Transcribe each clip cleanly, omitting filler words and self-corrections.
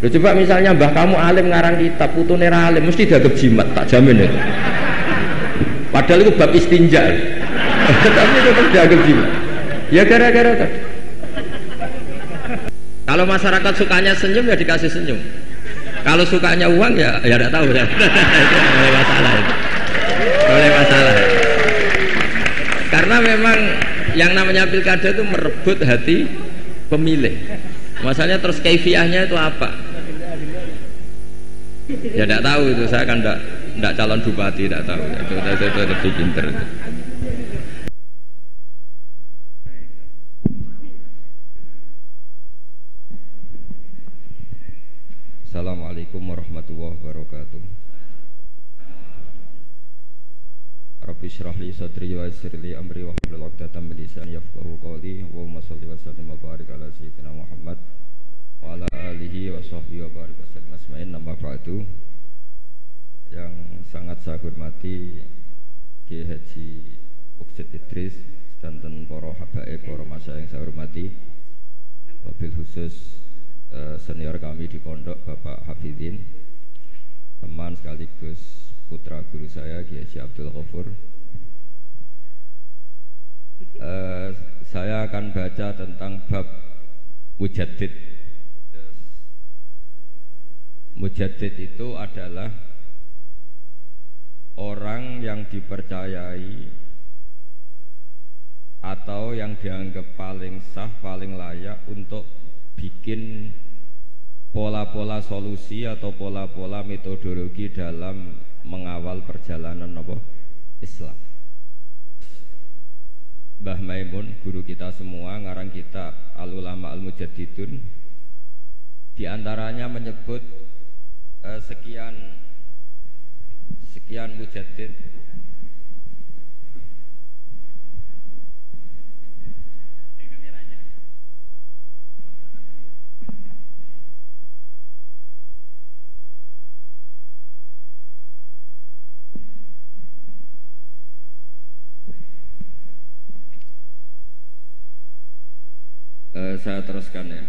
Loh, coba misalnya mbah kamu alim ngarang kitab, putune ra alim mesti dianggap jimat, tak jamin itu. Padahal itu bab istinja. Tapi tetap dianggap jimat. Ya gara-gara tadi. Kalau masyarakat sukanya senyum ya dikasih senyum. Kalau sukanya uang ya tidak tahu ya. Boleh masalah. Boleh masalah. Karena memang yang namanya pilkada itu merebut hati pemilih. Masalahnya terus kaifiahnya itu apa? Ya tidak tahu itu, saya kan tidak calon bupati, tidak tahu. Itu lebih pinter. Assalamualaikum warahmatullahi wabarakatuh. Rabbi shrah li sadri wa yassir li amri wa hlul 'uqdatam min lisani yafqahu qawli. Allahumma shalli wa sallim wa barik ala sayyidina Muhammad wa ala alihi wa sahbihi wa barik wasallam asma'in. Nama ba'du. Yang sangat saya hormati Kiai Haji Muksid Idris dan para habaib, para masyayikh yang saya hormati, wabil khusus senior kami di pondok Bapak Hafidin, teman sekaligus putra guru saya Kiai Haji Abdul Ghafur. Saya akan baca tentang bab mujaddid. Mujaddid itu adalah orang yang dipercayai atau yang dianggap paling sah, paling layak untuk bikin pola-pola solusi atau pola-pola metodologi dalam mengawal perjalanan Islam. Mbah Maimun, guru kita semua, ngarang kitab Al-Ulama Al-Mujaddidun, diantaranya menyebut sekian mujaddid. Saya teruskan ya.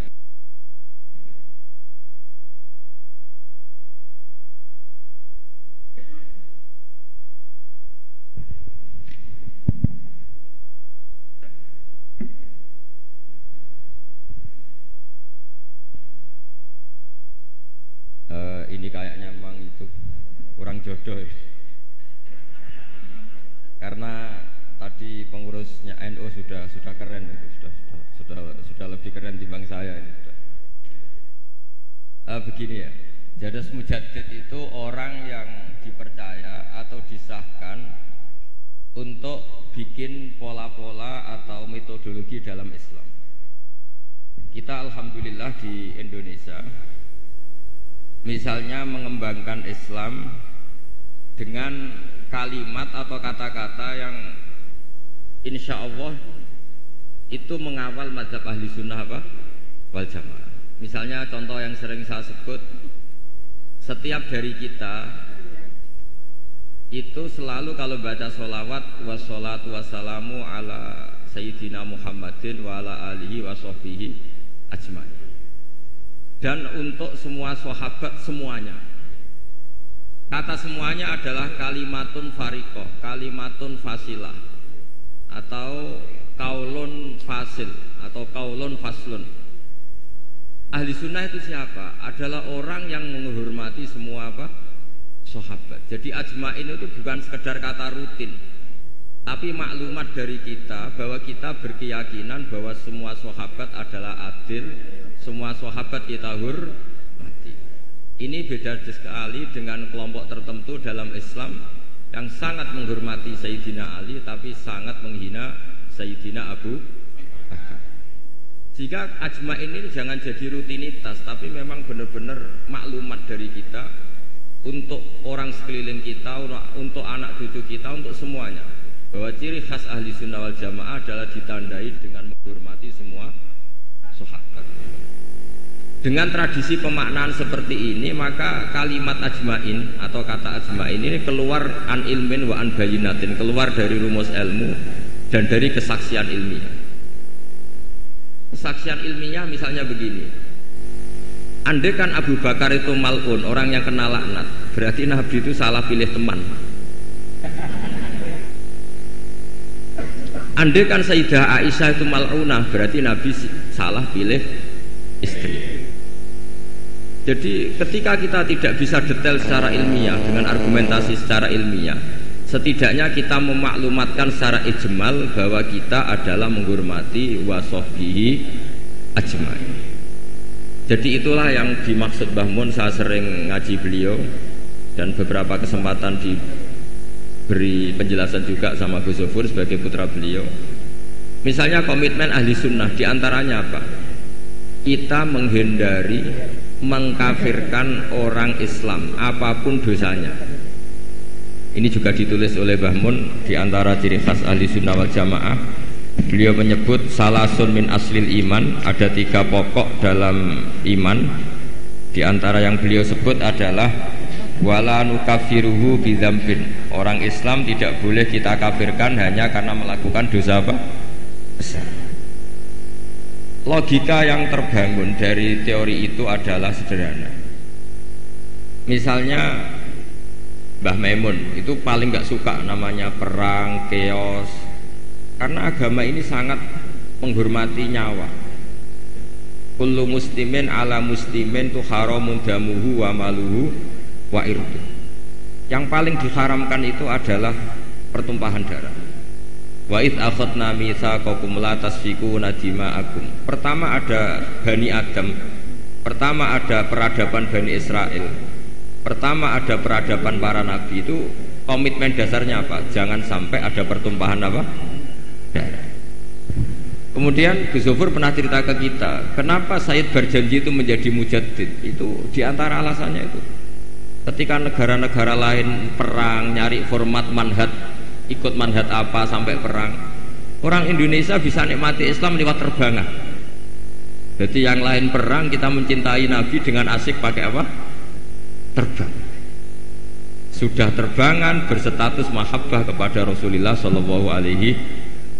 Ini kayaknya memang itu kurang jodoh ya. Karena tadi pengurusnya NU sudah keren itu, sudah lebih keren dibanding saya ini. Begini ya, jadi mujaddid itu orang yang dipercaya atau disahkan untuk bikin pola-pola atau metodologi dalam Islam. Kita alhamdulillah di Indonesia misalnya mengembangkan Islam dengan kalimat atau kata-kata yang insya Allah itu mengawal mazhab ahli sunnah wal jamaah. Misalnya contoh yang sering saya sebut, setiap dari kita itu selalu kalau baca sholawat wassalatu wassalamu ala sayyidina Muhammadin wa ala alihi wa sahbihi ajmain. Dan untuk semua sahabat semuanya, kata semuanya adalah kalimatun fariqoh, kalimatun fasilah, atau kaulun fasil, atau kaulun faslun. Ahli sunnah itu siapa? Adalah orang yang menghormati semua sahabat. Jadi ajmain itu bukan sekedar kata rutin, tapi maklumat dari kita bahwa kita berkeyakinan bahwa semua sahabat adalah adil, semua sahabat kita hormati. Ini beda sekali dengan kelompok tertentu dalam Islam yang sangat menghormati Sayyidina Ali tapi sangat menghina Sayyidina Abu Bakar. Jika ajmain ini jangan jadi rutinitas, tapi memang benar-benar maklumat dari kita untuk orang sekeliling kita, untuk anak cucu kita, untuk semuanya, bahwa ciri khas ahli sunnah wal jamaah adalah ditandai dengan menghormati semua sahabat. Dengan tradisi pemaknaan seperti ini, maka kalimat ajmain atau kata ajmain ini keluar an ilmin wa an bayinatin, keluar dari rumus ilmu dan dari kesaksian ilmiah. Kesaksian ilmiah misalnya begini, Andai kan Abu Bakar itu mal'un, orang yang kena laknat, berarti Nabi itu salah pilih teman. Andai kan Sayyidah Aisyah itu mal'unah, berarti Nabi salah pilih istri. Jadi ketika kita tidak bisa detail secara ilmiah dengan argumentasi secara ilmiah, setidaknya kita memaklumatkan secara ijmal bahwa kita adalah menghormati wasahbihi ajmain. Jadi itulah yang dimaksud Mbah Mun. Saya sering ngaji beliau dan beberapa kesempatan diberi penjelasan juga sama Gus Zofur sebagai putra beliau. Misalnya komitmen ahli sunnah diantaranya apa? Kita menghindari mengkafirkan orang Islam apapun dosanya. Ini juga ditulis oleh Mbah Mun di antara ciri khas ahli sunnah wal jamaah. Beliau menyebut salasun min aslil iman, ada 3 pokok dalam iman. Di antara yang beliau sebut adalah wala nukafiruhu bidzambin. Orang Islam tidak boleh kita kafirkan hanya karena melakukan dosa apa? Besar. Logika yang terbangun dari teori itu adalah sederhana. Misalnya Mbah Maimun itu paling gak suka namanya perang, chaos, karena agama ini sangat menghormati nyawa. Kullu muslimin ala muslimin tu haramun damuhu wa maluhu wa irdu. Yang paling diharamkan itu adalah pertumpahan darah. Wa id akhadna mitsaqakum la tasfikuna dima'akum. Pertama ada Bani Adam, pertama ada peradaban Bani Israel, pertama ada peradaban para nabi. Itu komitmen dasarnya apa? Jangan sampai ada pertumpahan apa? Darah. Kemudian Gus Zofur pernah cerita ke kita, kenapa Said berjanji itu menjadi mujaddid. Itu diantara alasannya itu, ketika negara-negara lain perang nyari format manhaj, ikut manhaj apa sampai perang, orang Indonesia bisa nikmati Islam lewat terbangan. Jadi yang lain perang, kita mencintai Nabi dengan asik pakai apa? Terbang. Sudah terbangan berstatus mahabbah kepada Rasulullah Shallallahu Alaihi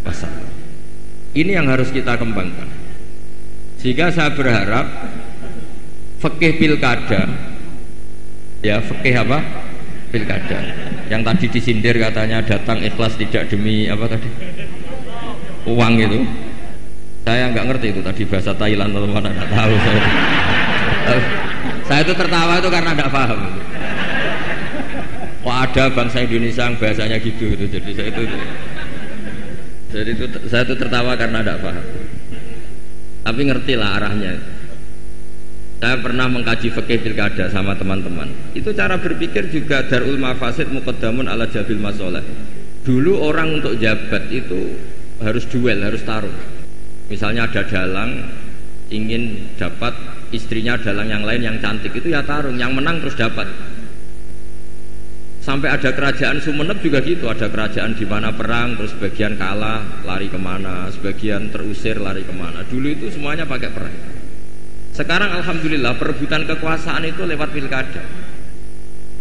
Wasallam. Ini yang harus kita kembangkan. Sehingga saya berharap fikih pilkada, ya fikih apa? Pilkada. Yang tadi disindir katanya datang ikhlas tidak demi apa tadi? Uang itu. Saya nggak ngerti itu tadi bahasa Thailand atau mana, nggak tahu saya. Saya itu tertawa itu karena nggak paham. Kok ada bangsa Indonesia yang bahasanya gitu. Jadi saya itu tertawa karena nggak paham. Tapi ngertilah arahnya. Saya pernah mengkaji fikih pilkada sama teman-teman. Itu cara berpikir juga darul mafasid muqaddamun ala jabil masalah. Dulu orang untuk jabat itu harus duel, harus taruh. Misalnya ada dalang ingin dapat istrinya dalang yang lain yang cantik, itu ya tarung, yang menang terus dapat. Sampai ada kerajaan Sumeneb juga gitu, ada kerajaan di mana perang terus sebagian kalah lari kemana, sebagian terusir lari kemana. Dulu itu semuanya pakai perang. Sekarang alhamdulillah perebutan kekuasaan itu lewat pilkada.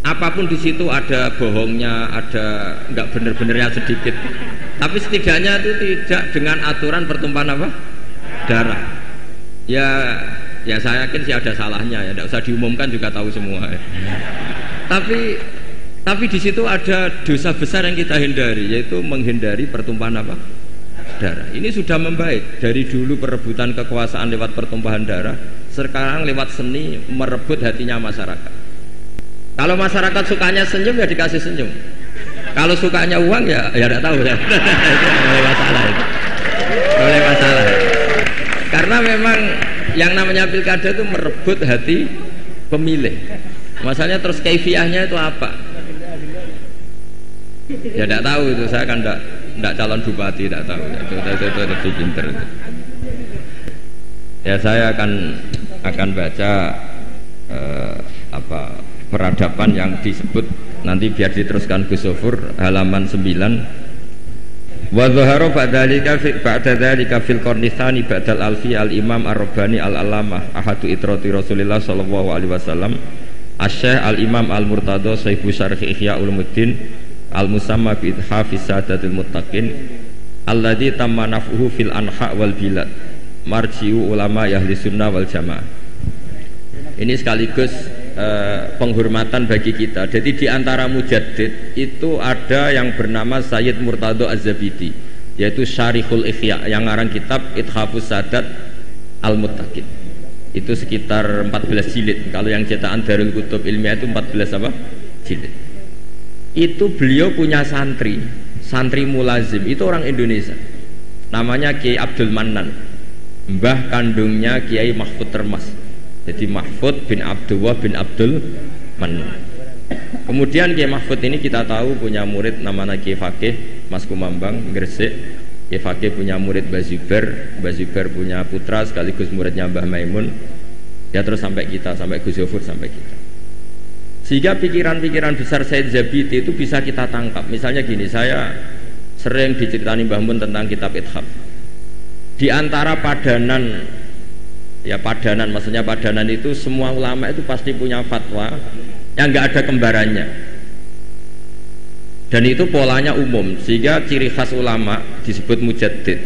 Apapun di situ ada bohongnya, ada nggak bener-benernya sedikit. Tapi setidaknya itu tidak dengan aturan pertumpahan apa? Darah. Ya saya yakin sih ada salahnya ya, tidak usah diumumkan juga tahu semua. Ya. Tapi di situ ada dosa besar yang kita hindari, yaitu menghindari pertumpahan apa? Darah. Ini sudah membaik. Dari dulu perebutan kekuasaan lewat pertumpahan darah, sekarang lewat seni merebut hatinya masyarakat. Kalau masyarakat sukanya senyum ya dikasih senyum. Kalau sukanya uang ya tidak tahu ya. Itu boleh masalah. Boleh masalah. Karena memang yang namanya pilkada itu merebut hati pemilih. Masalahnya terus kaifiahnya itu apa? Ya tidak tahu itu, saya kan tidak calon bupati, tidak tahu. Itu lebih pinter. Ya saya akan baca peradaban yang disebut nanti biar diteruskan Gus Zofur halaman 9. Wa dhahara ba'da dzalika fil qarni tsani ba'dal alfi al imam ar-rabbani al-allamah ahadu itrati Rasulillah sallallahu alaihi wasallam asy-syekh al-imam al-murtada sahibu syarh ihya ulumuddin al-musamma bi hafiz sadatul muttaqin alladzi tamma naf'uhu fil anha wal bilad marji'u ulama ahli sunnah wal jamaah. Ini sekaligus penghormatan bagi kita. Jadi di antara mujaddid itu ada yang bernama Sayyid Murtado Az-Zabidi, yaitu Syarihul Ihya, yang ngarang kitab Ithafus Sadat Al-Muttaqin. Itu sekitar 14 jilid. Kalau yang cetakan Darul Kutub Ilmiah itu 14 apa? Jilid. Itu beliau punya santri mulazim, itu orang Indonesia. Namanya Kiai Abdul Mannan, mbah kandungnya Kiai Mahfud Termas. Jadi Mahfud bin Abdullah bin Abdul Mannan. Kemudian Kiai Mahfud ini kita tahu punya murid namanya Kiai Fakih Mas Kumambang Gresik. Kiai Fakih punya murid Mbah Zubair punya putra sekaligus muridnya Mbah Maimun. Ya terus sampai kita, sampai Gus Yofur, sampai kita. Sehingga pikiran-pikiran besar Said Zabidi itu bisa kita tangkap. Misalnya gini, saya sering diceritani Mbah Mun tentang kitab Ithaf. Di antara padanan, maksudnya padanan itu semua ulama itu pasti punya fatwa yang nggak ada kembarannya, dan itu polanya umum, sehingga ciri khas ulama disebut mujaddid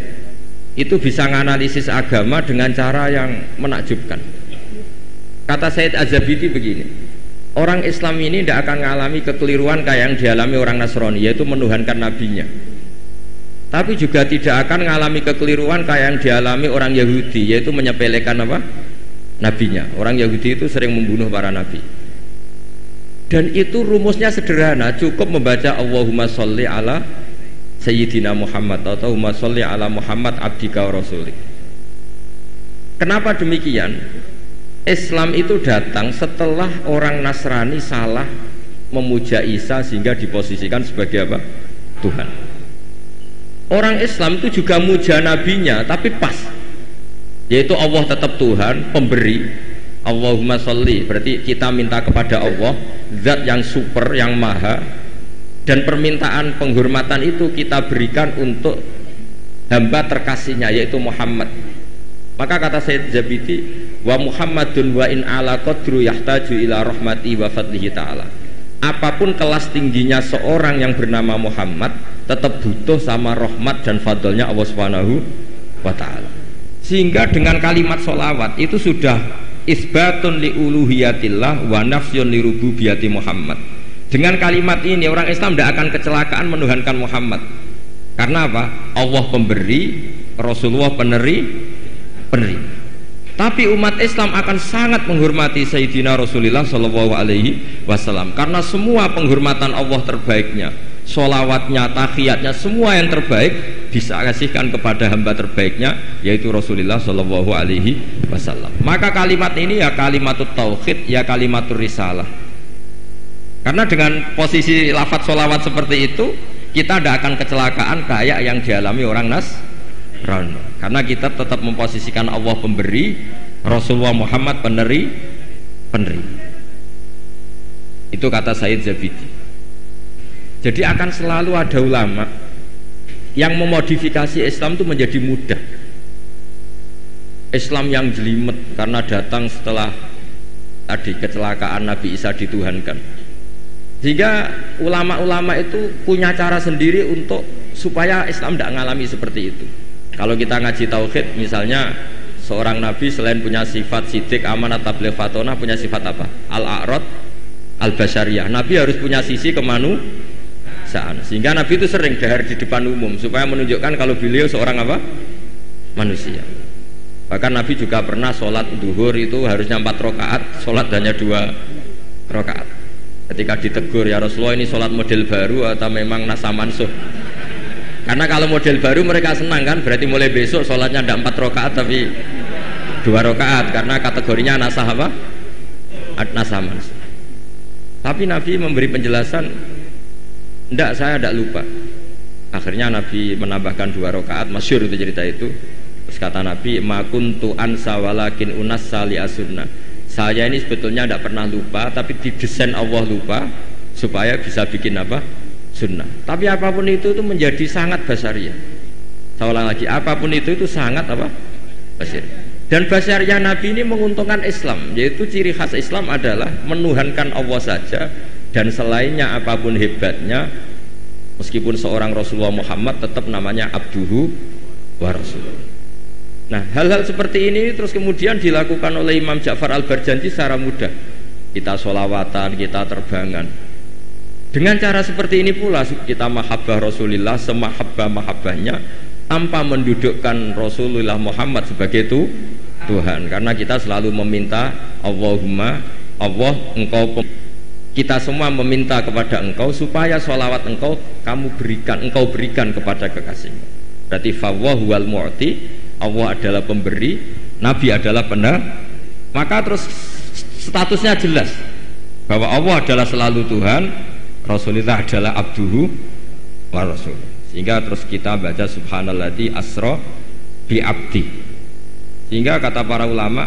itu bisa menganalisis agama dengan cara yang menakjubkan. Kata Said Az-Zabidi begini, orang Islam ini tidak akan mengalami kekeliruan kayak yang dialami orang Nasrani, yaitu menuhankan nabinya. Tapi juga tidak akan mengalami kekeliruan kayak yang dialami orang Yahudi, yaitu menyepelekan apa? Nabinya. Orang Yahudi itu sering membunuh para nabi. Dan itu rumusnya sederhana, cukup membaca Allahumma sholli ala Sayyidina Muhammad atau Allahumma sholli ala Muhammad abdika wa rasulik. Kenapa demikian? Islam itu datang setelah orang Nasrani salah memuja Isa sehingga diposisikan sebagai apa? Tuhan. Orang Islam itu juga muja nabinya, tapi pas, yaitu Allah tetap Tuhan, pemberi. Allahumma sholli, berarti kita minta kepada Allah, zat yang super, yang maha, dan permintaan penghormatan itu kita berikan untuk hamba terkasihnya, yaitu Muhammad. Maka kata Sayyid Zabidi, wa Muhammadun wa in ala qadru yahtaju ila rahmati wa fadlihi ta'ala. Apapun kelas tingginya seorang yang bernama Muhammad, tetap butuh sama rahmat dan fadlnya Allah Subhanahu wa ta'ala. Sehingga dengan kalimat sholawat itu sudah isbatun li uluhiyatillah wa nafsyun li rububiyati Muhammad. Dengan kalimat ini orang Islam tidak akan kecelakaan menuhankan Muhammad. Karena apa? Allah pemberi, Rasulullah peneri. Tapi umat Islam akan sangat menghormati Sayyidina Rasulullah Shallallahu Alaihi Wasallam, karena semua penghormatan Allah terbaiknya, sholawatnya, tahiyatnya, semua yang terbaik bisa kasihkan kepada hamba terbaiknya, yaitu Rasulullah Shallallahu Alaihi Wasallam. Maka kalimat ini ya kalimatut tauhid, ya kalimatur risalah. Karena dengan posisi lafadz sholawat seperti itu, kita tidak akan kecelakaan kayak yang dialami orang Nasrani. Karena kita tetap memposisikan Allah pemberi, Rasulullah Muhammad peneri. Itu kata Sayyid Zabidi. Jadi akan selalu ada ulama yang memodifikasi Islam itu menjadi mudah. Islam yang jelimet karena datang setelah tadi kecelakaan Nabi Isa dituhankan. Sehingga ulama-ulama itu punya cara sendiri untuk supaya Islam tidak mengalami seperti itu. Kalau kita ngaji tauhid, misalnya seorang nabi selain punya sifat sidik, amanat, tabligh, fatonah, punya sifat apa? Al-a'rad, al-basyariyah. Nabi harus punya sisi kemanusiaan. Sehingga nabi itu sering dahar di depan umum supaya menunjukkan kalau beliau seorang apa? Manusia. Bahkan nabi juga pernah sholat duhur itu harusnya 4 rakaat, sholat hanya 2 rakaat. Ketika ditegur, ya Rasulullah ini sholat model baru atau memang nasa mansuh? Karena kalau model baru mereka senang kan, berarti mulai besok sholatnya ada 4 rakaat tapi 2 rakaat, karena kategorinya nasah apa? Nasah mansuh. Tapi Nabi memberi penjelasan, enggak, saya tidak lupa. Akhirnya Nabi menambahkan 2 rakaat, masyhur itu cerita itu. Terus kata Nabi, ma kuntu ansa walakin unassa li asunna. Saya ini sebetulnya tidak pernah lupa, tapi didesain Allah lupa supaya bisa bikin apa? Sunnah. Tapi apapun itu menjadi sangat basyariah. Saya ulang lagi, apapun itu sangat apa? Basyariah. Dan basyariah Nabi ini menguntungkan Islam, yaitu ciri khas Islam adalah menuhankan Allah saja, dan selainnya apapun hebatnya, meskipun seorang Rasulullah Muhammad tetap namanya abduhu wa rasuluh. Nah, hal-hal seperti ini terus kemudian dilakukan oleh Imam Ja'far Al-Barjanji secara mudah. Kita sholawatan, kita terbangan. Dengan cara seperti ini pula kita mahabbah Rasulullah semahabbah-mahabbahnya tanpa mendudukkan Rasulullah Muhammad sebagai itu Tuhan. Karena kita selalu meminta Allahumma, Allah engkau, kita semua meminta kepada engkau supaya sholawat engkau engkau berikan kepada kekasihmu. Berarti fawwahu wal mu'ti, Allah adalah pemberi, Nabi adalah penerima. Maka terus statusnya jelas bahwa Allah adalah selalu Tuhan, Rasulullah adalah abduhu wa rasul. Sehingga terus kita baca subhanalladzi asra bi abdi. Sehingga kata para ulama,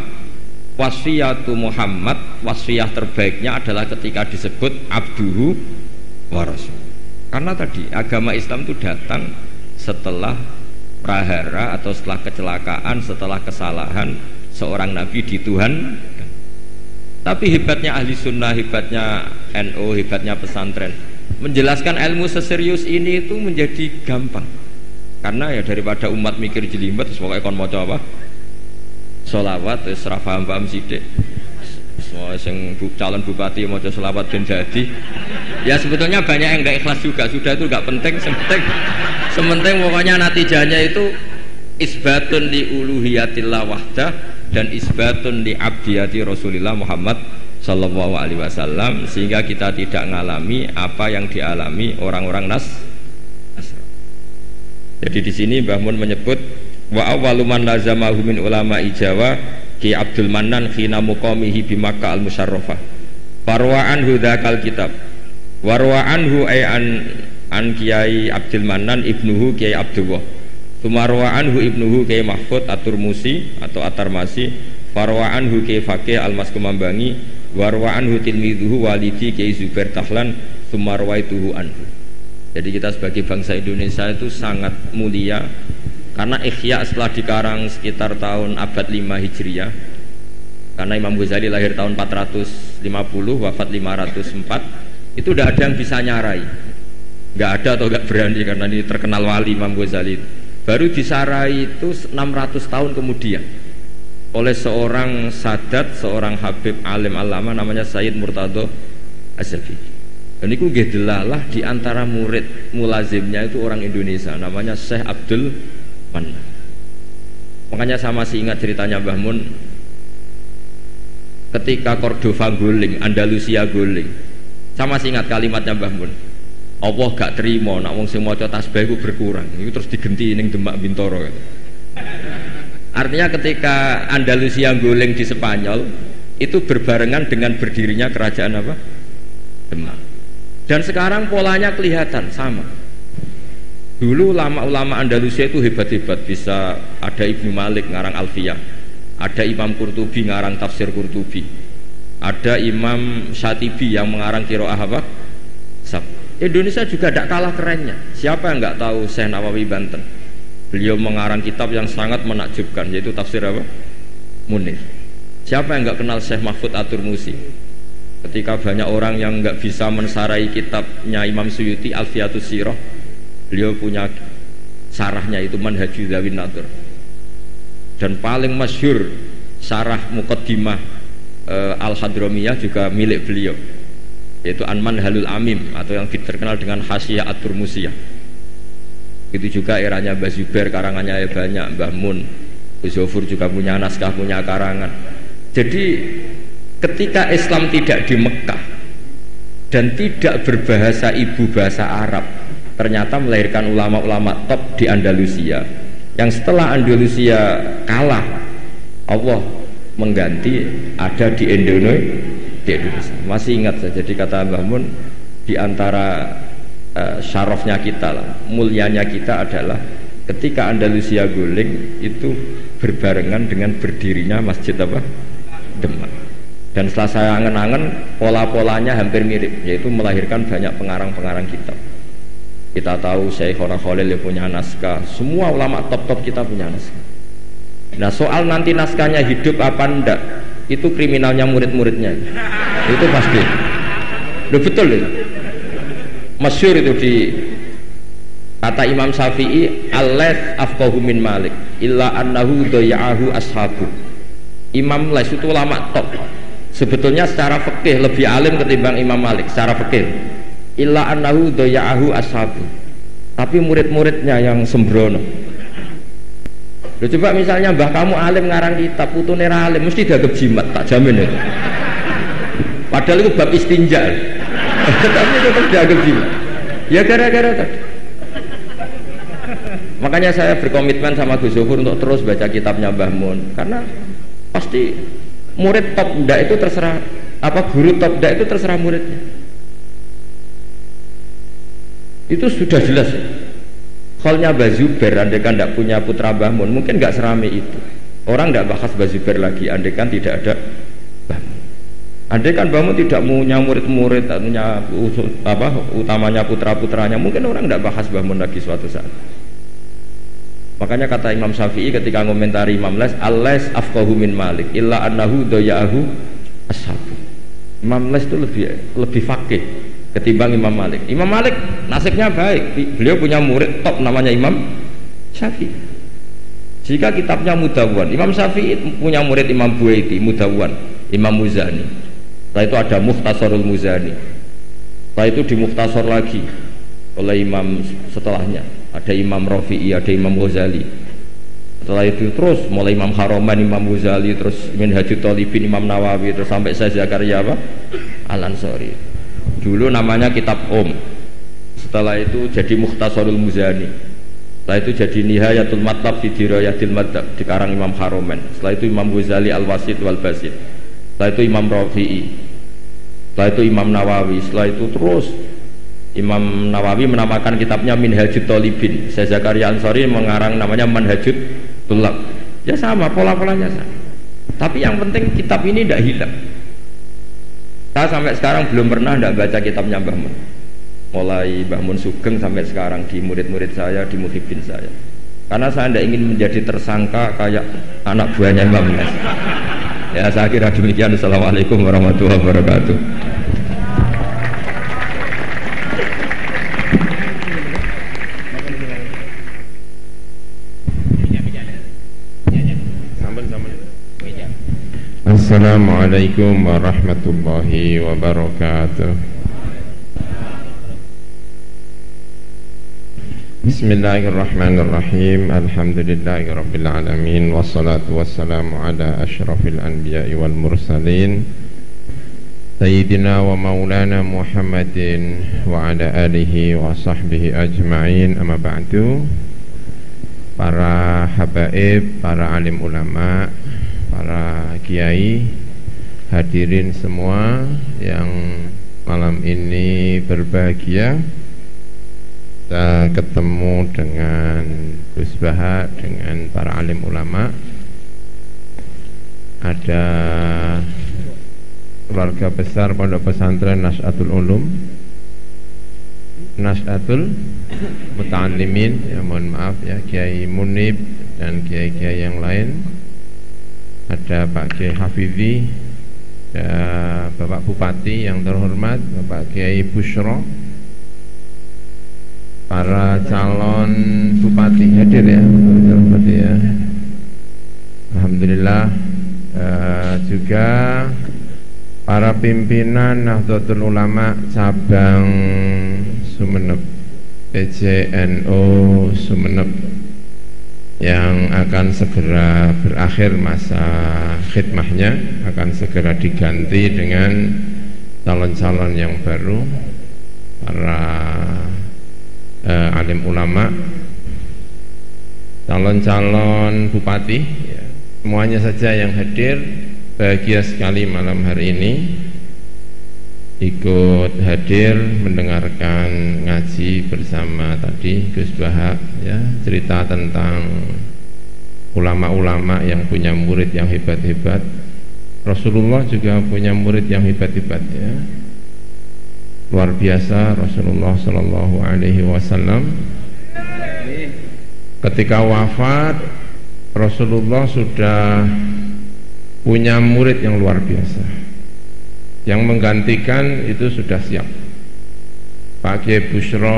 wasfiyatu Muhammad, wasfiyah terbaiknya adalah ketika disebut abduhu wa rasul. Karena tadi agama Islam itu datang setelah prahara atau setelah kecelakaan, setelah kesalahan seorang nabi di Tuhan. Tapi hebatnya ahli sunnah, hebatnya NU, hebatnya pesantren, menjelaskan ilmu seserius ini itu menjadi gampang. Karena ya daripada umat mikir jelimet, pokoknya kon maca apa? Sholawat, terus ra paham-paham sithik. Semua yang calon bupati maca sholawat ben jadi. Ya sebetulnya banyak yang nggak ikhlas juga, sudah itu nggak penting, sementing pokoknya natijahnya itu isbatun li uluhiyatillah wahdah dan isbatun li abdiyati Rasulillah Muhammad sallallahu alaihi wasallam, sehingga kita tidak mengalami apa yang dialami orang-orang Nasrani. Jadi di sini Mbah Mun menyebut wa awwalu man lazamahu min ulama Jawa Ki Abdul Mannan khina muqamihi bi Makkah al-Musyarrafah. Farwa'an hudzakal kitab. Warwa'anhu ay an Kiai Abdul Mannan ibnuhu Kiai Abdullah. Tumarwa'anhu ibnuhu Kiai Mahfud At-Turmusi atau At-Tarmasi. Farwa'anhu Kiai Faqih Al-Maskumambangi. Warwa'anhu tilmidhuhu walidi Kiai Zubair Tahlan. Tumarwaituhu anhu. Jadi kita sebagai bangsa Indonesia itu sangat mulia karena Ihya setelah dikarang sekitar tahun abad 5 Hijriah. Karena Imam Ghazali lahir tahun 450, wafat 504. Itu tidak ada yang bisa nyarai, nggak ada atau nggak berani, karena ini terkenal wali Imam Ghazali. Baru disarai itu 600 tahun kemudian oleh seorang sadat, seorang habib alim alama namanya Sayyid Murtado Az-Zabidi. Dan itu gedelalah di antara murid mulazimnya itu orang Indonesia namanya Syekh Abdul Mannan. Makanya saya masih ingat ceritanya Mbah Mun ketika Cordova guling, Andalusia guling. Saya masih ingat kalimatnya Mbah Mun. Allah gak terima nak wong sing maca tasbih iku berkurang. Itu terus digenti ning Demak Bintoro. Artinya ketika Andalusia guling di Spanyol itu berbarengan dengan berdirinya kerajaan apa? Demak. Dan sekarang polanya kelihatan sama. Dulu ulama-ulama Andalusia itu hebat-hebat, bisa ada Ibnu Malik ngarang Alfiyah, ada Imam Qurtubi ngarang tafsir Qurtubi, ada Imam Syatibi yang mengarang Qiraah apa? Sab. Indonesia juga tidak kalah kerennya. Siapa yang nggak tahu Syekh Nawawi Banten? Beliau mengarang kitab yang sangat menakjubkan, yaitu tafsir apa? Munir. Siapa yang nggak kenal Syekh Mahfud At-Turmusi? Ketika banyak orang yang nggak bisa mensarai kitabnya Imam Suyuti Alfiyatus Sirah, beliau punya sarahnya itu Manhajul Dzawin Nadhr. Dan paling masyhur sarah Muqaddimah Al-Hadramiyah juga milik beliau, yaitu An-Manhalul Amim atau yang terkenal dengan Hasyiah At-Turmusiyah. Itu juga eranya Mbah Zubair, karangannya banyak. Mbah Mun, Zofur juga punya naskah, punya karangan. Jadi ketika Islam tidak di Mekah dan tidak berbahasa ibu bahasa Arab, ternyata melahirkan ulama-ulama top di Andalusia, yang setelah Andalusia kalah Allah mengganti ada di Indonesia. Masih ingat saya, jadi kata Mbah Mun, di antara syarafnya kita lah, mulianya kita adalah ketika Andalusia guling itu berbarengan dengan berdirinya Masjid apa? Demak. Dan setelah saya angen-angen, pola-polanya hampir mirip, yaitu melahirkan banyak pengarang-pengarang kitab. Kita tahu Syekhona Khalil yang punya naskah, semua ulama top-top kita punya naskah. Nah soal nanti naskahnya hidup apa enggak, itu kriminalnya murid-muridnya. Itu pasti. Loh betul itu. Masyhur itu di kata Imam Syafi'i, al-lath afqahu min Malik. illa annahu daya'ahu ashabu. Imam Les itu ulama top, sebetulnya secara fikih lebih alim ketimbang Imam Malik secara fikih. Illa annahu daya'ahu ashabu, tapi murid-muridnya yang sembrono. Loh, coba misalnya mbah kamu alim ngarang kitab, putune ra alim mesti dianggap jimat, tak jamin itu. Padahal itu bab istinja. Tapi tetap dianggap jimat. Ya gara-gara tadi. Makanya saya berkomitmen sama Gus Zuhur untuk terus baca kitabnya Mbah Mun, karena pasti murid top ndak itu terserah guru top ndak itu terserah muridnya. Itu sudah jelas. Khalnya Mbah Zubair andekan ndak punya putra Mbah Mun mungkin nggak serame itu. Orang ndak bahas Mbah Zubair lagi andekan tidak ada Mbah Mun. Andekan Mbah Mun tidak punya murid-murid, punya utamanya putra-putranya, mungkin orang ndak bahas Mbah Mun lagi suatu saat. Makanya kata Imam Syafi'i ketika ngomentari Imam Les, al-Les afqahu min Malik illa annahu daya'ahu ashabu. Imam Les itu lebih faqih ketimbang Imam Malik. Imam Malik nasibnya baik, beliau punya murid top namanya Imam Syafi'i. Jika kitabnya Mudawwan, Imam Syafi'i punya murid Imam Buaiti, Mudawwan, Imam Muzani. Setelah itu ada Mukhtasarul Muzani. Setelah itu di Mukhtasar lagi oleh Imam setelahnya. Ada Imam Rafi'i, ada Imam Ghazali. Setelah itu terus mulai Imam Haroman, Imam Ghazali, terus Minhajut Thalibin, Imam Nawawi, terus sampai Syekh Zakaria Al-Ansari. Dulu namanya kitab setelah itu jadi Mukhtasarul Muzani. Setelah itu jadi Nihayatul Matlab fi Dirayatil Madhab dikarang Imam Haroman. Setelah itu Imam Ghazali Al-Wasit wal Basit. Setelah itu Imam Rafi'i. Setelah itu Imam Nawawi. Setelah itu terus Imam Nawawi menamakan kitabnya Minhajut Thalibin. Syekh Zakaria Ansari mengarang namanya Manhajut Tulab. Ya sama, pola-polanya sama. Tapi yang penting kitab ini tidak hilang. Saya sampai sekarang belum pernah tidak baca kitabnya Mbah Mun. Mulai Mbah Mun Sugeng sampai sekarang di murid-murid saya, di muhibin saya. Karena saya tidak ingin menjadi tersangka kayak anak buahnya Imam Les. Ya saya kira demikian. Assalamualaikum warahmatullahi wabarakatuh. Assalamualaikum warahmatullahi wabarakatuh. Bismillahirrahmanirrahim. Alhamdulillahirabbil alamin wassalatu wassalamu ala asyrafil anbiya'i wal mursalin Sayyidina wa maulana Muhammadin wa ala alihi wa sahbihi ajma'in. Amma ba'du. Para habaib, para alim ulama, para kiai, hadirin semua yang malam ini berbahagia, kita ketemu dengan Gus Baha, dengan para alim ulama. Ada keluarga besar Pondok Pesantren Nas'atul Ulum, Nas'atul Muta'allimin, ya mohon maaf ya, Kiai Munib dan kiai-kiai yang lain. Ada Pak Kiai Hafizi, ada Bapak Bupati yang terhormat, Bapak Kiai Bushro, para calon bupati hadir ya, bupati ya. Alhamdulillah. Juga para pimpinan Nahdlatul Ulama cabang Sumeneb, PCNU Sumeneb, yang akan segera berakhir masa khidmahnya, akan segera diganti dengan calon-calon yang baru, para alim ulama, calon-calon bupati ya, semuanya saja yang hadir. Bahagia sekali malam hari ini ikut hadir mendengarkan ngaji bersama tadi Gus Baha ya, cerita tentang ulama-ulama yang punya murid yang hebat-hebat. Rasulullah juga punya murid yang hebat-hebat ya. Luar biasa Rasulullah Shallallahu Alaihi Wasallam. Ketika wafat, Rasulullah sudah punya murid yang luar biasa. Yang menggantikan itu sudah siap. Pak Kiai Bushro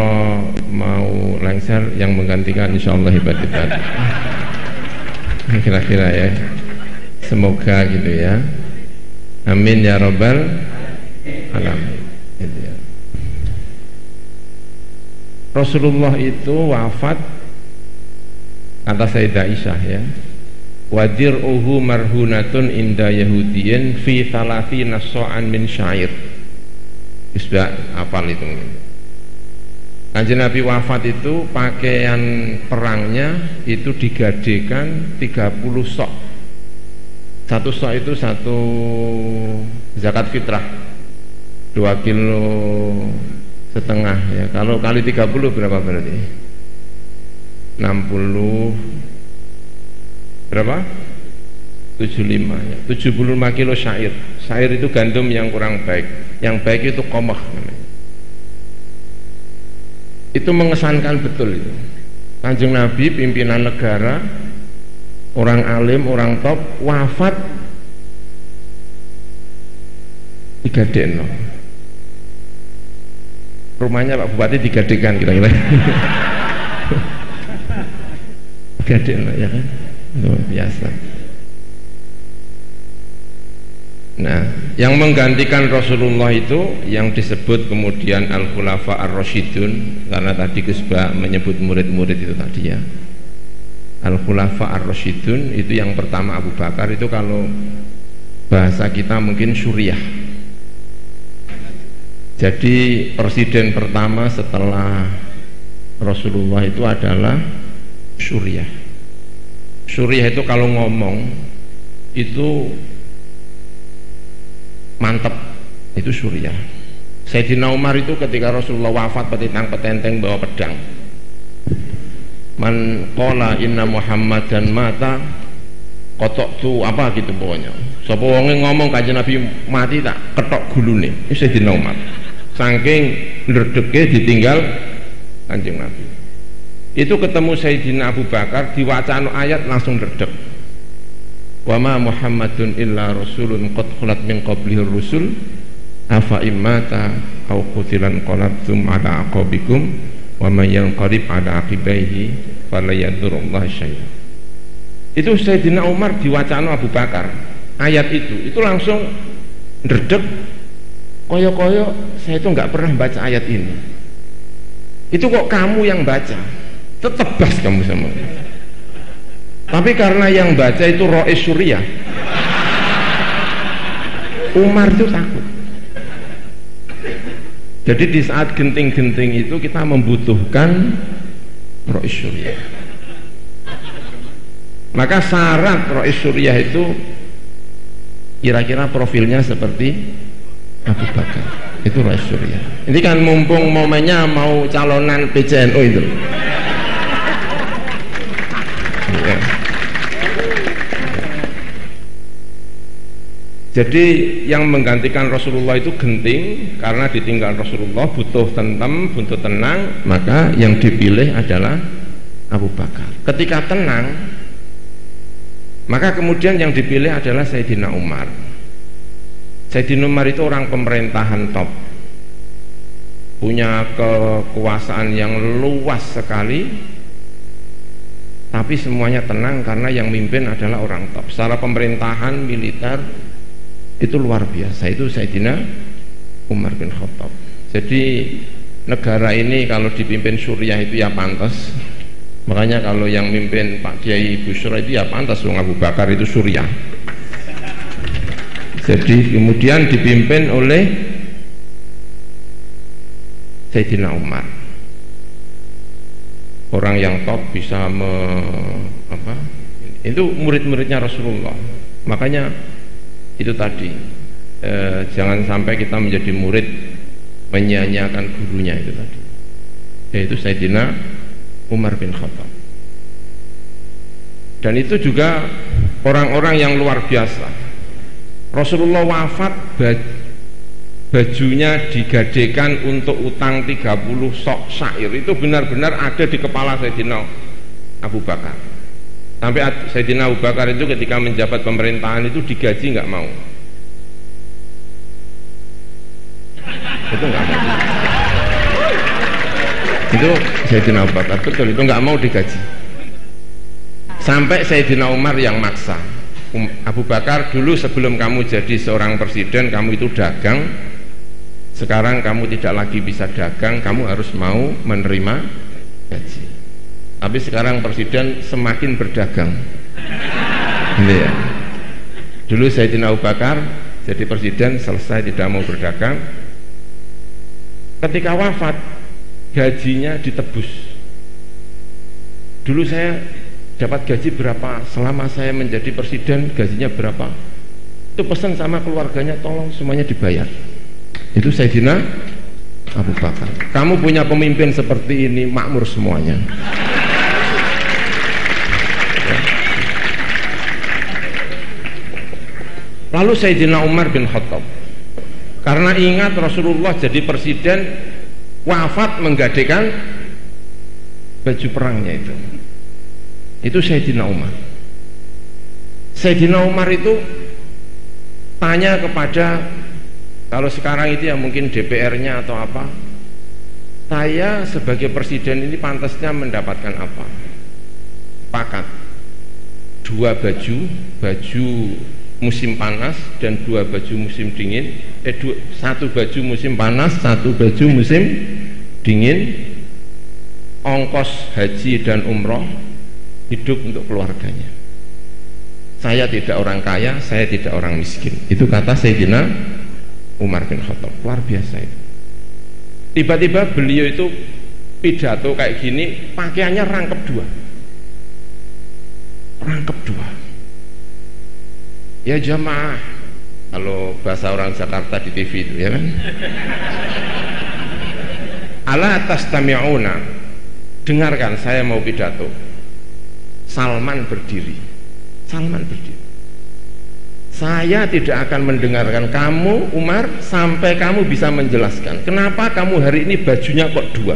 mau lengser, yang menggantikan insya Allah hebat-hebat. kira-kira ya. Semoga gitu ya. Amin ya rabbal alamin. Gitu ya. Rasulullah itu wafat, kata Sayyidah Aisyah ya, wadir'uhu marhunatun inda yahudiyin fi thalathina so'an min syair. Sudah hafal itu. Kanjeng Nabi wafat itu pakaian perangnya itu digadekan 30 sok. Satu sok itu satu zakat fitrah 2,5 kilo ya. Kalau kali 30 berapa berarti? 60 berapa? 75 ya. 75 kilo syair. Syair itu gandum yang kurang baik. Yang baik itu qamah namanya. Itu mengesankan betul itu. Kanjeng Nabi pimpinan negara, orang alim, orang top, wafat digadekno. Rumahnya Pak Bupati digadekan kira-kira. Gadekno ya kan? Luar biasa. Nah, yang menggantikan Rasulullah itu yang disebut kemudian Al-Khulafa Ar-Rasyidun, karena tadi Gus-Ba menyebut murid-murid itu tadi ya. Al-Khulafa Ar-Rasyidun itu yang pertama Abu Bakar, itu kalau bahasa kita mungkin Suriah. Jadi presiden pertama setelah Rasulullah itu adalah Suriah. Suriah itu kalau ngomong itu mantep, itu Suriah. Sayyidina Umar itu ketika Rasulullah wafat petitang-petenteng bawa pedang. Man qala inna Muhammadan mata kotok tu apa gitu pokoknya. Sapa wonge ngomong kanjeng Nabi mati tak ketok gulune. Itu Sayyidina Umar. Saking ndredege ditinggal kanjeng Nabi. Itu ketemu Sayyidina Abu Bakar diwacana ayat langsung ndredeg. Wa ma Muhammadun illa rasulun qad khalat min qablihi rusul afa immata aw qutilan qalabtum ala aqabikum wa may yanqalib ala aqibaihi fala yadurullah syai'an. Itu Sayyidina Umar diwacana Abu Bakar ayat itu langsung ndredeg, koyo-koyo saya itu nggak pernah baca ayat ini. Itu kok kamu yang baca, tetebas kamu sama. Tapi karena yang baca itu Rois Suriah, Umar itu takut. Jadi di saat genting-genting itu kita membutuhkan Rois Suriah. Maka syarat Rois Suriah itu kira-kira profilnya seperti Abu Bakar. Itu Rois Suriah. Ini kan mumpung momennya mau calonan PCNU itu. Ya. Jadi yang menggantikan Rasulullah itu genting, karena ditinggal Rasulullah butuh tentem, butuh tenang, maka yang dipilih adalah Abu Bakar. Ketika tenang, maka kemudian yang dipilih adalah Sayyidina Umar. Sayyidina Umar itu orang pemerintahan top, punya kekuasaan yang luas sekali, tapi semuanya tenang karena yang mimpin adalah orang top. Secara pemerintahan militer itu luar biasa, itu Sayyidina Umar bin Khattab. Jadi negara ini kalau dipimpin Suriah itu ya pantas. Makanya kalau yang mimpin Pak Kiai Busyra itu ya pantas, wong Abu Bakar itu Suriah. Jadi kemudian dipimpin oleh Sayyidina Umar, orang yang top, bisa itu murid-muridnya Rasulullah. Makanya itu tadi, jangan sampai kita menjadi murid menyia-nyiakan gurunya itu tadi, yaitu Sayyidina Umar bin Khattab. Dan itu juga orang-orang yang luar biasa. Rasulullah wafat, bajunya digadekan untuk utang 30 sok syair. Itu benar-benar ada di kepala Sayyidina Abu Bakar. Sampai Sayyidina Abu Bakar itu ketika menjabat pemerintahan itu digaji nggak mau. Itu nggak mau. Itu Sayyidina Abu Bakar, betul, itu nggak mau digaji. Sampai Sayyidina Umar yang maksa. Abu Bakar, dulu sebelum kamu jadi seorang presiden kamu itu dagang, sekarang kamu tidak lagi bisa dagang, kamu harus mau menerima gaji. Tapi sekarang presiden semakin berdagang. Ini ya. Dulu Sayyidina Abu Bakar jadi presiden, selesai tidak mau berdagang. Ketika wafat, gajinya ditebus. Dulu saya dapat gaji berapa, selama saya menjadi presiden gajinya berapa, itu pesan sama keluarganya, tolong semuanya dibayar. Itu Sayyidina Abu Bakar. Kamu punya pemimpin seperti ini, makmur semuanya. Lalu Sayyidina Umar bin Khattab, karena ingat Rasulullah jadi presiden, wafat menggadaikan baju perangnya itu Sayyidina Umar. Sayyidina Umar itu tanya kepada, kalau sekarang itu ya mungkin DPR-nya atau apa, saya sebagai presiden ini pantasnya mendapatkan apa? Pakat 2 baju musim panas dan 2 baju musim dingin, 1 baju musim panas, 1 baju musim dingin, ongkos haji dan umroh, hidup untuk keluarganya. Saya tidak orang kaya, saya tidak orang miskin. Itu kata Sayyidina Umar bin Khattab. Luar biasa itu. Tiba-tiba beliau itu pidato kayak gini, pakaiannya rangkep 2. Rangkep 2. Ya jamaah, kalau bahasa orang Jakarta di TV itu ya kan. Ala tastami'una, dengarkan saya mau pidato. Salman berdiri. Saya tidak akan mendengarkan kamu Umar sampai kamu bisa menjelaskan kenapa kamu hari ini bajunya kok 2.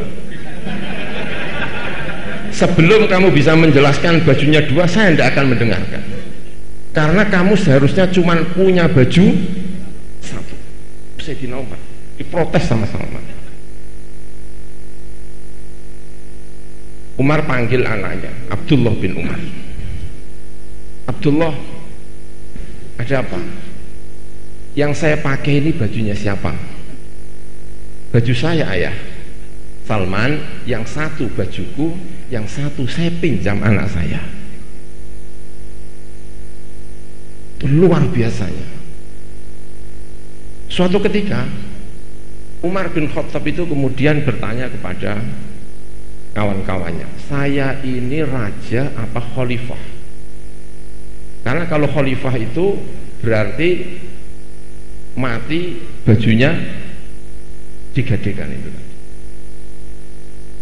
Sebelum kamu bisa menjelaskan bajunya 2, saya tidak akan mendengarkan, karena kamu seharusnya cuma punya baju 1. Sayyidina Umar diprotes sama Salman. Umar panggil anaknya Abdullah bin Umar. Abdullah, ada apa? Yang saya pakai ini bajunya siapa? Baju saya, ayah. Salman, yang 1 bajuku, yang 1 saya pinjam anak saya. Itu luar biasanya. Suatu ketika Umar bin Khattab itu kemudian bertanya kepada kawan-kawannya, saya ini raja apa khalifah? Karena kalau khalifah itu berarti mati bajunya digadekan itu.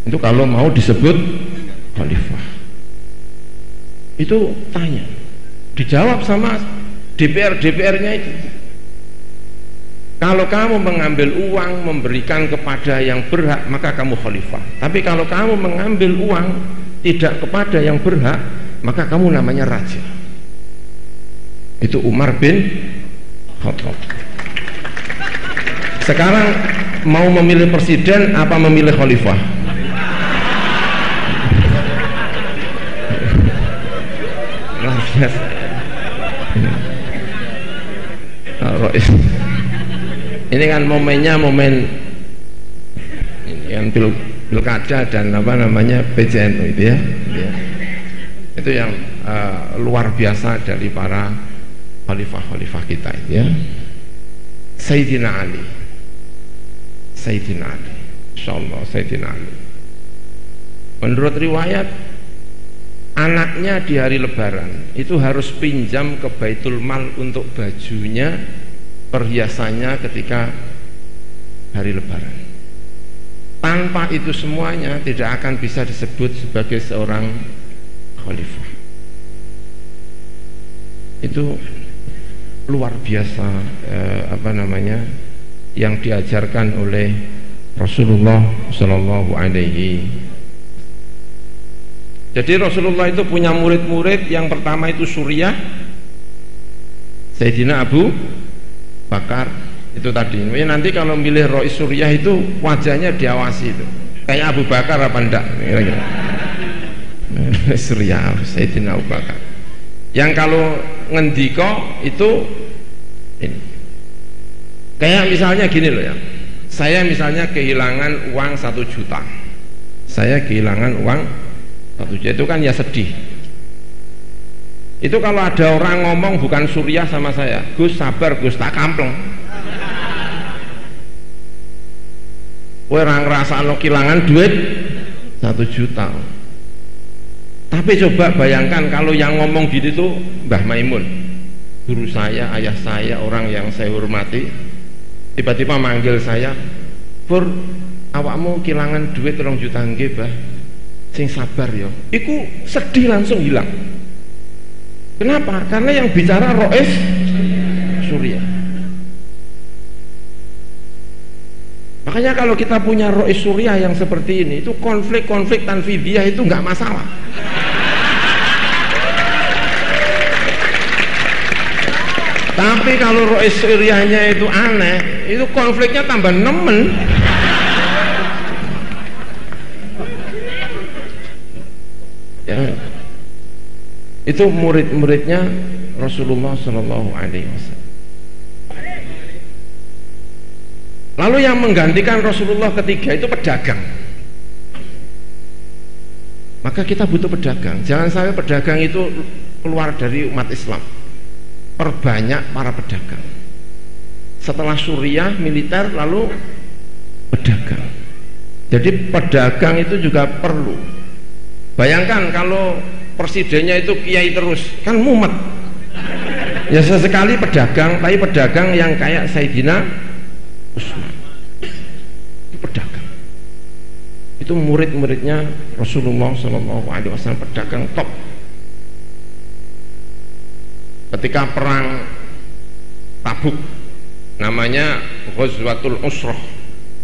Itu kalau mau disebut khalifah. Itu tanya, dijawab sama DPR-nya itu. Kalau kamu mengambil uang memberikan kepada yang berhak, maka kamu khalifah. Tapi kalau kamu mengambil uang tidak kepada yang berhak, maka kamu namanya raja. Itu Umar bin Khattab. Sekarang mau memilih presiden apa memilih khalifah? Ini kan momennya momen yang pilkada dan apa namanya PJNU itu ya. Itu yang luar biasa dari para khalifah-khalifah kita itu ya. Sayyidina Ali, insyaallah Sayyidina Ali. Menurut riwayat, anaknya di hari Lebaran itu harus pinjam ke Baitul Mal untuk bajunya, perhiasannya ketika hari Lebaran. Tanpa itu semuanya tidak akan bisa disebut sebagai seorang khalifah. Itu luar biasa apa namanya yang diajarkan oleh Rasulullah Shallallahu Alaihi. Jadi Rasulullah itu punya murid-murid. Yang pertama itu Suriah, Sayyidina Abu Bakar itu tadi. Nanti kalau milih Rois Suriah itu wajahnya diawasi itu, kayak Abu Bakar apa enggak kira-kira. Suriah Sayyidina Abu Bakar. Yang kalau ngendiko itu ini. Kayak misalnya gini loh ya. Saya misalnya kehilangan uang 1 juta. Saya kehilangan uang 1 juta, itu kan ya sedih. Itu kalau ada orang ngomong bukan Suriah sama saya, Gus sabar Gus, tak kampleng. Kowe ora ngrasakno kehilangan duit 1 juta. Tapi coba bayangkan kalau yang ngomong gitu tuh Mbah Maimun, guru saya, ayah saya, orang yang saya hormati, tiba-tiba manggil saya, Pur, awakmu kehilangan duit 2 juta nggih, Bah. Sing sabar ya. Iku sedih langsung hilang. Kenapa? Karena yang bicara Rois Suriah. Makanya kalau kita punya Rois Suriah yang seperti ini, itu konflik-konflik tanfidiyah itu nggak masalah. Tapi kalau Rois Suriahnya itu aneh, itu konfliknya tambah nemen. Ya, itu murid-muridnya Rasulullah Shallallahu Alaihi Wasallam. Lalu yang menggantikan Rasulullah ketiga itu pedagang. Maka kita butuh pedagang. Jangan sampai pedagang itu keluar dari umat Islam. Perbanyak para pedagang. Setelah Suriah militer, lalu pedagang. Jadi pedagang itu juga perlu. Bayangkan kalau presidennya itu kiai terus, kan mumet. Ya sesekali pedagang, tapi pedagang yang kayak Sayyidina Utsman. Itu pedagang. Itu murid-muridnya Rasulullah SAW, pedagang top. Ketika perang Tabuk, namanya Ghazwatul Usrah,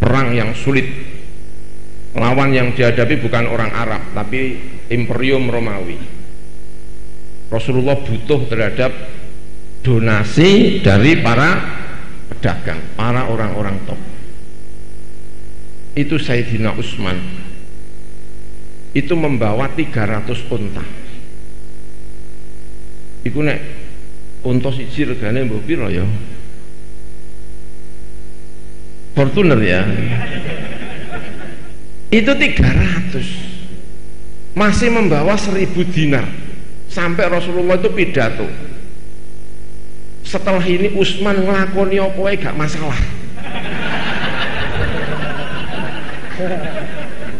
perang yang sulit. Lawan yang dihadapi bukan orang Arab, tapi Imperium Romawi. Rasulullah butuh terhadap donasi dari para pedagang, para orang-orang top. Itu Sayyidina Utsman itu membawa 300 unta. Iku nek unta siji regane mbok pira ya? Fortuner ya. Itu 300. Masih membawa 1000 dinar. Sampai Rasulullah itu pidato, setelah ini Utsman nglakoni apa wae gak masalah.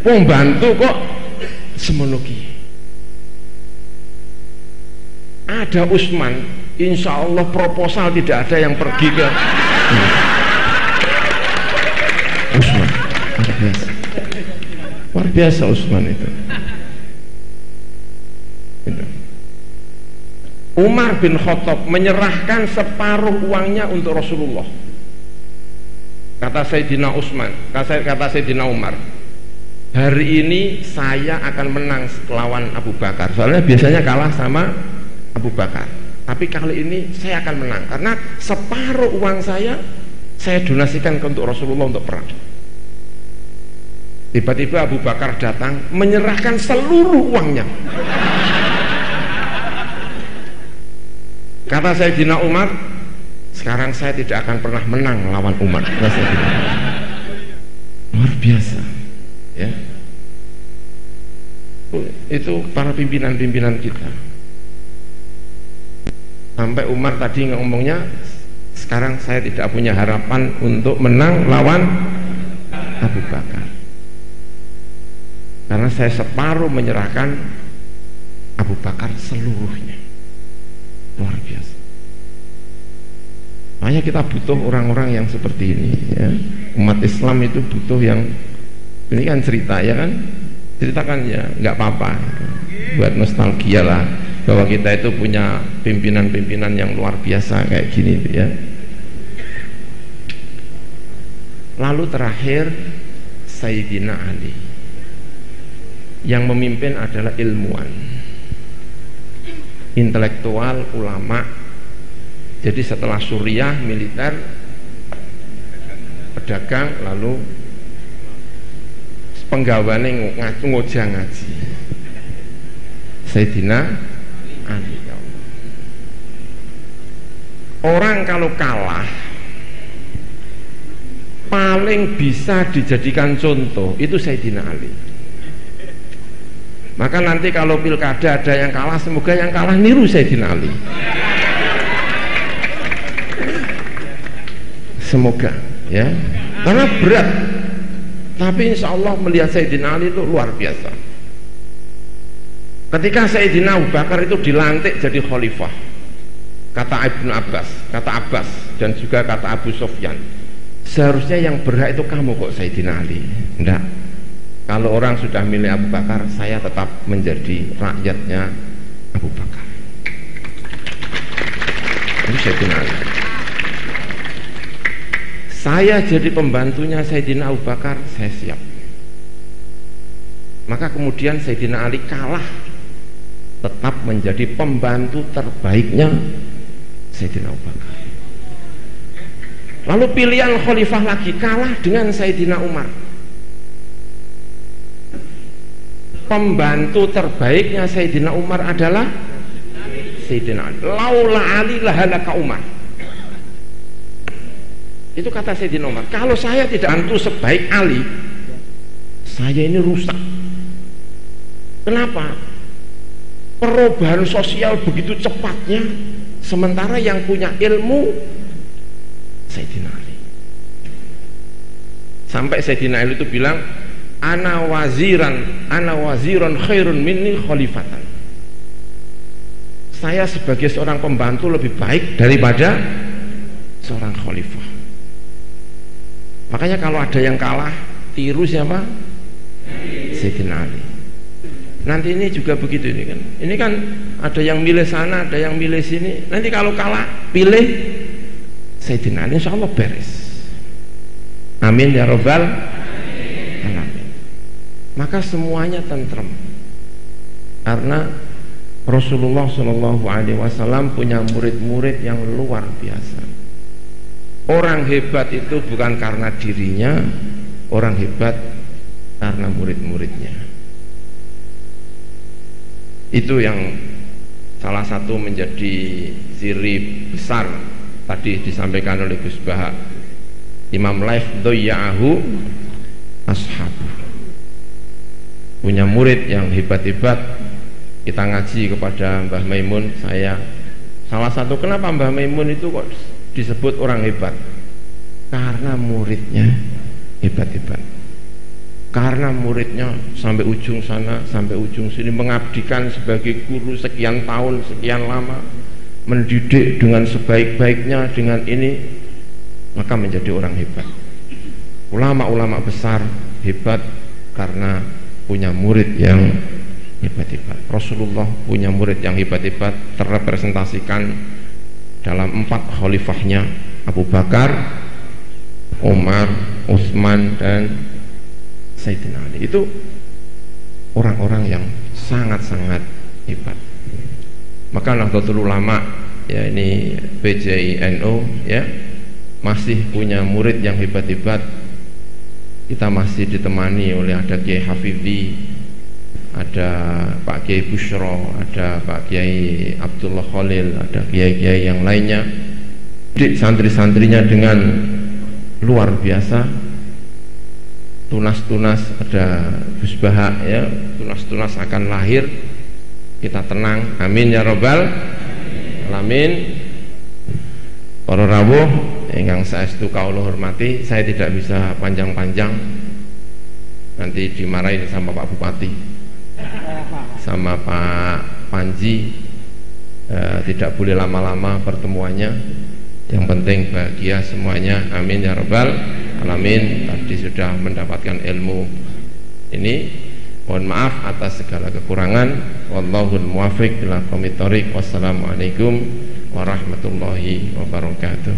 Pembantu kok semono ki. Ada Utsman, insya Allah proposal tidak ada yang pergi ke Utsman. Luar biasa. Luar biasa Utsman itu. Umar bin Khattab menyerahkan separuh uangnya untuk Rasulullah. Kata Sayyidina Utsman, kata Sayyidina Umar, hari ini saya akan menang lawan Abu Bakar. Soalnya biasanya kalah sama Abu Bakar. Tapi kali ini saya akan menang karena separuh uang saya donasikan untuk Rasulullah untuk perang. Tiba-tiba Abu Bakar datang menyerahkan seluruh uangnya. Kata Sayyidina Umar, sekarang saya tidak akan pernah menang lawan Umar. Luar biasa ya. Itu para pimpinan-pimpinan kita. Sampai Umar tadi ngomongnya, sekarang saya tidak punya harapan untuk menang lawan Abu Bakar, karena saya separuh menyerahkan Abu Bakar seluruhnya. Luar biasa. Makanya kita butuh orang-orang yang seperti ini ya. Umat Islam itu butuh yang, ini kan cerita ya kan, ceritakan ya nggak apa-apa, buat nostalgia lah bahwa kita itu punya pimpinan-pimpinan yang luar biasa kayak gini ya. Lalu terakhir Sayyidina Ali, yang memimpin adalah ilmuwan, intelektual, ulama. Jadi setelah Suriah militer, pedagang, lalu penggawane ngojang ngaji. Sayyidina Ali. Orang kalau kalah paling bisa dijadikan contoh itu Sayyidina Ali. Maka nanti kalau pilkada ada yang kalah, semoga yang kalah niru Sayyidina Ali. Semoga ya, karena berat, tapi insya Allah melihat Sayyidina Ali itu luar biasa. Ketika Sayyidina Abu Bakar itu dilantik jadi khalifah, kata Ibnu Abbas, kata Abbas dan juga kata Abu Sufyan, seharusnya yang berhak itu kamu kok Sayyidina Ali. Enggak, kalau orang sudah milih Abu Bakar, saya tetap menjadi rakyatnya Abu Bakar. Itu Sayyidina Ali. Saya jadi pembantunya Sayyidina Abu Bakar, saya siap. Maka kemudian Sayyidina Ali kalah, tetap menjadi pembantu terbaiknya Sayyidina Abu Bakar. Lalu pilihan khalifah lagi, kalah dengan Sayyidina Umar. Pembantu terbaiknya Sayyidina Umar adalah Sayyidina Ali. Laula Ali lahalaka Umar. Itu kata Sayyidina Umar, kalau saya tidak bantu sebaik Ali, saya ini rusak. Kenapa? Perubahan sosial begitu cepatnya, sementara yang punya ilmu Sayyidina Ali. Sampai Sayyidina Ali itu bilang, ana waziran khairun minni khalifatan. Saya sebagai seorang pembantu lebih baik daripada seorang khalifah. Makanya kalau ada yang kalah, tiru siapa? Sayyidina Ali. Nanti ini juga begitu ini kan. Ini kan ada yang milih sana, ada yang milih sini. Nanti kalau kalah, pilih Sayyidina Ali, insya Allah beres. Amin ya Rabbal alamin. Maka semuanya tentrem. Karena Rasulullah SAW punya murid-murid yang luar biasa. Orang hebat itu bukan karena dirinya, orang hebat karena murid-muridnya. Itu yang salah satu menjadi ciri besar tadi disampaikan oleh Gus Baha. Imam Laif doya'ahu ashabu. Punya murid yang hebat-hebat. Kita ngaji kepada Mbah Maimun, saya salah satu kenapa Mbah Maimun itu kok disebut orang hebat, karena muridnya hebat-hebat, karena muridnya sampai ujung sana sampai ujung sini mengabdikan sebagai guru sekian tahun sekian lama, mendidik dengan sebaik-baiknya dengan ini, maka menjadi orang hebat. Ulama-ulama besar hebat karena punya murid yang hebat-hebat. Rasulullah punya murid yang hebat-hebat, terrepresentasikan dalam 4 khalifahnya, Abu Bakar, Umar, Utsman dan Sayyidina Ali. Itu orang-orang yang sangat-sangat hebat. Maka Nahdlatul Ulama ya, ini PJINO ya, masih punya murid yang hebat-hebat. Kita masih ditemani oleh ada Kiai Hafidhi, ada Pak Kiai Bushro, ada Pak Kiai Abdullah Khalil, ada kiai-kiai yang lainnya. Santri-santrinya dengan luar biasa, tunas-tunas, ada Gus Baha ya, tunas-tunas akan lahir. Kita tenang, amin ya Rabbal alamin. Para rawuh ingkang saestu kawula hormati, saya tidak bisa panjang-panjang, nanti dimarahin sama Pak Bupati, sama Pak Panji. Tidak boleh lama-lama pertemuannya, yang penting bahagia semuanya, amin ya Rabbal alamin. Tadi sudah mendapatkan ilmu ini, mohon maaf atas segala kekurangan. Wallahul muwaffiq ila aqwamit thoriq. Wassalamualaikum warahmatullahi wabarakatuh.